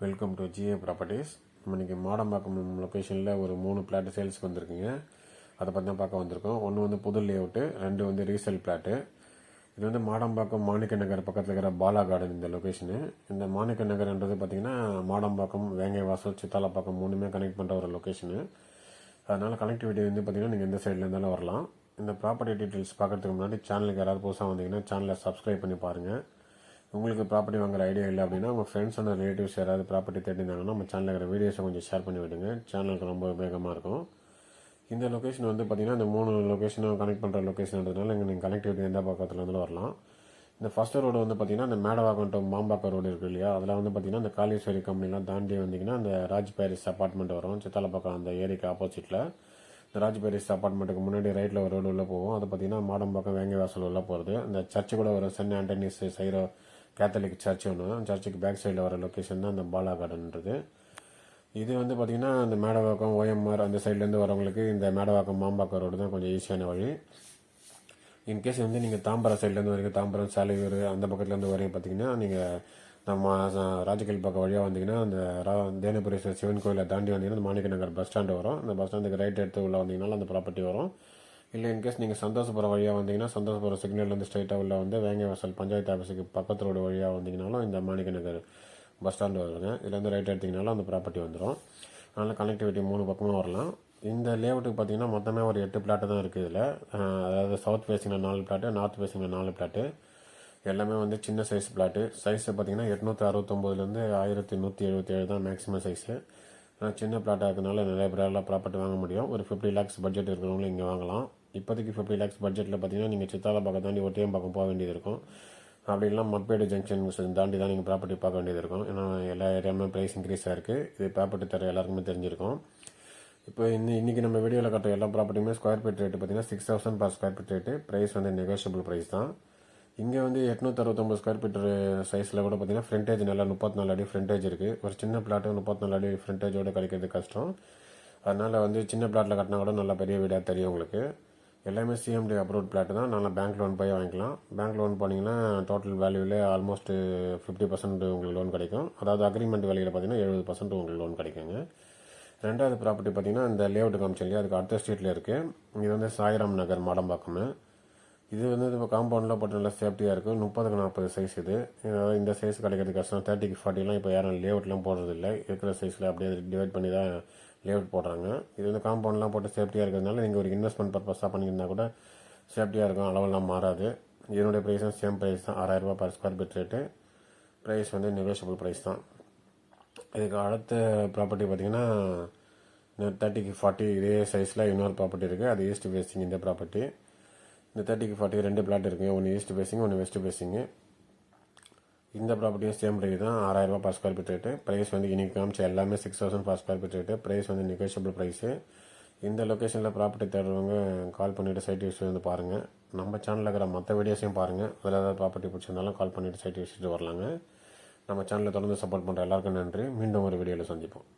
Welcome to GA properties. இன்றைக்கி மாடம்பாக்கம் லொக்கேஷனில் ஒரு 3 பிளாட் சேல்ஸுக்கு வந்திருக்குங்க. அதை பற்றி தான் பார்க்க வந்திருக்கோம். ஒன்று வந்து புது லேஅவுட்டு, 2 வந்து ரீசேல் பிளாட்டு. இது வந்து மாடம்பாக்கம் மாணிக்க நகர் பக்கத்தில் இருக்கிற பாலா கார்டன் இந்த லொக்கேஷனு. இந்த மாணிக்க நகர்ன்றது பார்த்திங்கன்னா மாடம்பாக்கம், வேங்கைவாசல், சித்தாலப்பாக்கம் 3மே கனெக்ட் பண்ணுற ஒரு லொக்கேஷனு. அதனால் கனெக்டிவிட்டி வந்து பார்த்திங்கன்னா நீங்கள் எந்த சைடில் இருந்தாலும் வரலாம். இந்த ப்ராப்பர்ட்டி டீட்டெயில்ஸ் பார்க்குறதுக்கு முன்னாடி சேனலுக்கு யாராவது புதுசாக வந்தீங்கன்னா சேனலை சப்ஸ்கிரைப் பண்ணி பாருங்கள். உங்களுக்கு ப்ராப்பர்ட்டி வாங்குற ஐடியா இல்லை அப்படின்னா உங்கள் ஃப்ரெண்ட்ஸ் அண்ட் ரிலேட்டிவ்ஸ் யாராவது ப்ராப்பர்ட்டி தேடினாங்கன்னா நம்ம சேனலில் இருக்கிற வீடியோஸை கொஞ்சம் ஷேர் பண்ணி விடுங்க. சேனலுக்கு ரொம்ப உபயோகமாக இருக்கும். இந்த லொக்கேஷன் வந்து பார்த்திங்கன்னா இந்த 3 லொக்கேஷனும் கனெக்ட் பண்ணுற லொக்கேஷன்றதுனால இங்கே நீங்கள் கனெக்டிவிட்டி எந்த பக்கத்தில் இருந்தாலும் வரலாம். இந்த ஃபஸ்ட்டு ரோடு வந்து பார்த்திங்கன்னா இந்த மேடவாக்கம் டு மாம்பாக்கம் ரோடு இருக்குது இல்லையா, அதில் வந்து பார்த்திங்கன்னா இந்த காளீஸ்வரி கம்பெனிலாம் தாண்டி வந்தீங்கன்னா அந்த ராஜ் பாரிஸ் அப்பார்ட்மெண்ட் வரும். சித்தாலப்பாக்கம் அந்த ஏரிக்கு ஆப்போசிட்டில் இந்த ராஜ் பாரிஸ் அப்பார்ட்மெண்ட்டுக்கு முன்னாடி ரைட்டில் ஒரு ரோடு உள்ளே போகும். அது பார்த்திங்கன்னா மாடம்பாக்கம் வேங்கைவாசல் உள்ளே போகிறது. இந்த சர்ச்சு கூட ஒரு சென்ட் ஆண்டனிஸ் சைரோ கேத்தலிக் சர்ச் ஒன்று, சர்ச்சுக்கு பேக் சைடில் வர லொக்கேஷன் தான் இந்த பாலா கார்டன்ன்றது. இது வந்து பார்த்திங்கன்னா இந்த மேடவாக்கம் ஓஎம்ஆர் அந்த சைட்லேருந்து வரவங்களுக்கு இந்த மேடவாக்கம் மாம்பாக்கம் ரோடு தான் கொஞ்சம் ஈஸியான வழி. இன்கேஸ் வந்து நீங்கள் தாம்பரம் சைட்லேருந்து வரீங்க, தாம்பரம் சாலையூர் அந்த பக்கத்துலேருந்து வரீங்க பார்த்திங்கன்னா நீங்கள் நம்ம ராஜகோயில் பக்கம் வழியாக வந்தீங்கன்னா அந்த தேனபுரீஸ்வரர் சிவன் கோயிலை தாண்டி வந்தீங்கன்னா அந்த மாணிக்க நகர் பஸ் ஸ்டாண்டு வரும். அந்த பஸ் ஸ்டாண்டுக்கு ரைட் எடுத்து உள்ள வந்தீங்கனாலும் அந்த ப்ராப்பர்ட்டி வரும். இல்லை இன்கேஸ் நீங்கள் சந்தோஷபுரம் வழியாக வந்தீங்கன்னா சந்தோஷபுரம் சிக்னல்லேருந்து ஸ்ட்ரைட்டாக உள்ள வந்து வேங்கைவாசல் பஞ்சாயத்து ஆஃபீஸுக்கு பக்கத்து ரோடு வழியாக வந்தீங்கனாலும் இந்த மாணிக்க நகர் பஸ் ஸ்டாண்டு வருங்க. இதுலேருந்து ரைட் எடுத்திங்கனாலும் அந்த ப்ராப்பர்ட்டி வந்துடும். அதனால் கனெக்டிவிட்டி 3 பக்கமும் வரலாம். இந்த லேஅவுட்டுக்கு பார்த்தீங்கன்னா மொத்தமே ஒரு 8 பிளாட்டு தான் இருக்குது இதில். அதாவது சவுத் ஃபேஸிங்கில் 4 பிளாட்டு, நார்த் ஃபேஸிங்கில் 4 பிளாட்டு. எல்லாமே வந்து சின்ன சைஸ் பிளாட்டு. சைஸு பார்த்தீங்கன்னா 869லேருந்து 1177 தான் மேக்ஸிமம் சைஸு. சின்ன பிளாட்டாக இருக்கிறதுனால நிறைய பேரால் ப்ராப்பர்ட்டி வாங்க முடியும். ஒரு 50 lakhs பட்ஜெட் இருக்கிறவங்களும் இங்கே வாங்கலாம். இப்போதைக்கு 50 lakhs பட்ஜெட்டில் பார்த்தீங்கன்னா நீங்கள் சித்தாலப்பாக்கம் தாண்டி ஒட்டியம்பாக்கம் போக வேண்டியது இருக்கும். அப்படி இல்லைனா மப்பேடு ஜங்ஷன் தாண்டி தான் நீங்கள் ப்ராப்பர்ட்டி பார்க்க வேண்டியது இருக்கும். ஏன்னா எல்லா ஏரியாவுமே ப்ரைஸ் இன்க்ரீஸாக இருக்குது. இது ப்ராப்பர்ட்டி தர எல்லாருக்குமே தெரிஞ்சிருக்கும். இப்போ இன்றைக்கி நம்ம வீடியோவில் கட்டுற எல்லா ப்ராப்பர்ட்டியுமே ஸ்கொயர் ஃபீட் ரேட்டு பார்த்தீங்கன்னா 6000 per square feet rate. Price வந்து நெகோஷியபிள் ப்ரைஸ் தான். இங்கே வந்து 869 ஸ்கொயர் ஃபீட் சைஸில் கூட பார்த்தீங்கன்னா ஃப்ரண்டேஜ் நல்லா 34 அடி ஃப்ரண்டேஜ் இருக்குது. ஒரு சின்ன பிளாட்டு 34 அடி ஃப்ரண்டேஜோடு கிடைக்கிறது கஷ்டம். அதனால் வந்து சின்ன பிளாட்டில் கட்டினா கூட நல்லா பெரிய வீடாக தெரியும் உங்களுக்கு. எல்லாமே சிஎம்டி அப்ரூவ்ட் பிளாட்டு தான். நல்லா பேங்க் லோன் போய் வாங்கிக்கலாம். பேங்க் லோன் போனீங்கன்னா டோட்டல் வேல்யூவில் ஆல்மோஸ்ட் 50% உங்களுக்கு லோன் கிடைக்கும். அதாவது அக்ரிமெண்ட் வேலையில் பார்த்தீங்கன்னா 70% உங்களுக்கு லோன் கிடைக்குங்க. ரெண்டாவது ப்ராப்பர்ட்டி பார்த்தீங்கன்னா இந்த லேஅவுட் காமிச்சல் இல்லையா, அதுக்கு அடுத்த ஸ்ட்ரீட்டில் இருக்குது. இது வந்து சாய்ராம் நகர் மாடம்பாக்கம். இது வந்து இப்போ காம்பவுண்டில் போட்டு நல்லா சேஃப்டியாக இருக்கும். 30x40 சைஸ் இது. அதாவது இந்த சைஸ் கிடைக்கிறது கஷ்டம். 30x40 இப்போ யாரும் லேஅவுட்லாம் போடுறதில்லை. இருக்கிற சைஸில் அப்படியே டிவைட் பண்ணி தான் லேஅவுட் போடுறாங்க. இது வந்து காம்பவுண்ட்லாம் போட்டு சேஃப்டியாக இருக்கிறதுனால நீங்கள் ஒரு இன்வெஸ்ட்மெண்ட் பர்பஸாக பண்ணியிருந்தால் கூட சேஃப்டியாக இருக்கும். அளவெல்லாம் மாறாது. இதனுடைய ப்ரைஸும் சேம் ப்ரைஸ் தான், 6000 per square feet rate. Price வந்து நெகோஷியபிள் ப்ரைஸ் தான். இதுக்கு அடுத்த ப்ராப்பர்ட்டி பார்த்திங்கன்னா 30x40 இதே சைஸில் இன்னொரு ப்ராப்பர்ட்டி இருக்குது. அது ஈஸ்ட் ஃபேஸிங் இந்த ப்ராப்பர்ட்டி. இந்த 30x40 2 பிளாட் இருக்குங்க. ஒன்று ஈஸ்ட் ஃபேஸிங், ஒன்று வெஸ்ட் ஃபேஸிங்கு. இந்த ப்ராப்பர்ட்டியும் சேம் ரேட் தான், 6000 per square feet rate. Price வந்து இன்னைக்கு காமிச்ச எல்லாமே 6000 per square feet rate. Price வந்து நெகோஷியபிள் ப்ரைஸு. இந்த லொக்கேஷனில் ப்ராப்பர்ட்டி தேடுறவங்க கால் பண்ணிவிட்டு சைட் விசிட் வந்து பாருங்கள். நம்ம சேனலில் இருக்கிற மற்ற வீடியோஸையும் பாருங்கள். அதில் ஏதாவது ப்ராப்பர்ட்டி பிடிச்சிருந்தாலும் கால் பண்ணிவிட்டு சைட் விசிட் வரலாங்க. நம்ம சேனலில் தொடர்ந்து சப்போர்ட் பண்ணுற எல்லாருக்கும் நன்றி. மீண்டும் ஒரு வீடியோவில் சந்திப்போம்.